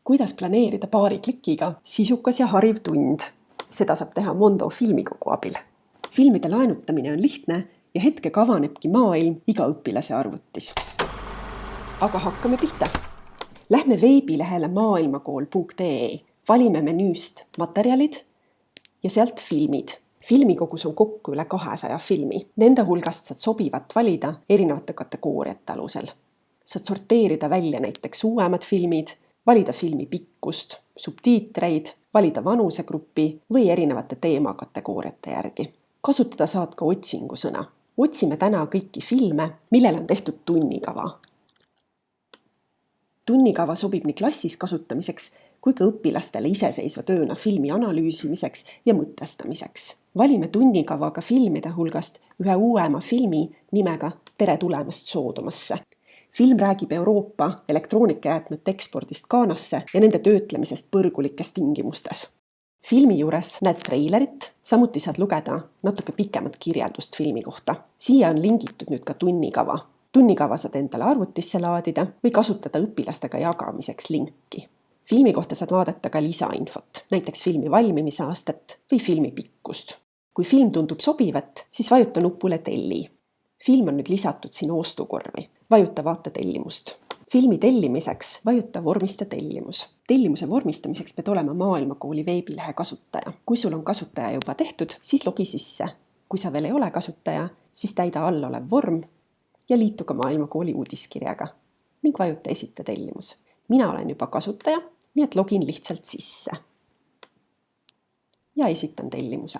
Kuidas planeerida paari klikiga sisukas ja hariv tund? Seda saab teha Mondo filmikogu abil. Filmide laenutamine on lihtne ja hetke kavanebki maailm iga õpilase arvutis. Aga hakkame pihta. Lähme veebilehele maailmakool.ee, valime menüüst materjalid ja sealt filmid. Filmikogus on kokku üle 200 filmi. Nende hulgast saad sobivat valida erinevate kategooriate alusel. Saad sorteerida välja näiteks uuemad filmid, valida filmi pikkust, subtiitreid, valida vanusegruppi või erinevate teemakategooriate järgi. Kasutada saad ka otsingusõna. Otsime täna kõiki filme, millel on tehtud tunnikava. Tunnikava sobib nii klassis kasutamiseks kui ka õpilastele iseseisva tööna filmi analüüsimiseks ja mõtestamiseks. Valime tunnikavaga filmide hulgast ühe uuema filmi nimega Tere tulemast Soodomasse. Film räägib Euroopa elektroonikajäätmete ekspordist Ghanasse ja nende töötlemisest põrgulikes tingimustes. Filmi juures näed treilerit, samuti saad lugeda natuke pikemat kirjeldust filmi kohta. Siia on lingitud nüüd ka tunnikava. Tunnikava saad endale arvutisse laadida või kasutada õpilastega jagamiseks linki. Filmi kohta saad vaadata ka lisainfot, näiteks filmi valmimise aastat või filmi pikkust. Kui film tundub sobivat, siis vajuta nupule telli. Film on nüüd lisatud sinu ostukorvi. Vajuta vaata tellimust. Filmi tellimiseks vajuta vormista tellimus. Tellimuse vormistamiseks pead olema Maailmakooli veebilehe kasutaja. Kui sul on kasutaja juba tehtud, siis logi sisse. Kui sa veel ei ole kasutaja, siis täida all olev vorm ja liitu ka Maailmakooli uudiskirjaga ning vajuta esita tellimus. Mina olen juba kasutaja, nii et login lihtsalt sisse ja esitan tellimuse.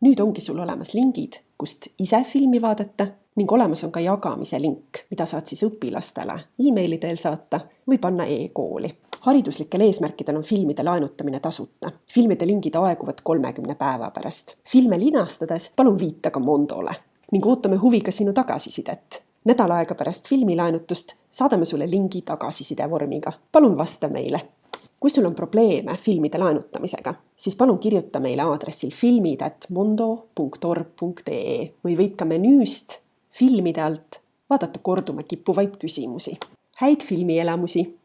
Nüüd ongi sul olemas lingid, kust ise filmi vaadata ning olemas on ka jagamise link, mida saad siis õpilastele e-maili teel saata või panna e-kooli. Hariduslikel eesmärkidel on filmide laenutamine tasuta. Filmide lingid aeguvad 30 päeva pärast. Filme linastades palun viita ka Mondole ning ootame huviga sinu tagasisidet. Nädal aega pärast filmilaenutust saadame sulle lingi tagasiside vormiga. Palun vasta meile. Kui sul on probleeme filmide laenutamisega, siis palun kirjuta meile aadressil filmid@mondo.org.ee või võid ka menüüst filmide alt vaadata korduma kippuvaid küsimusi. Häid filmielamusi!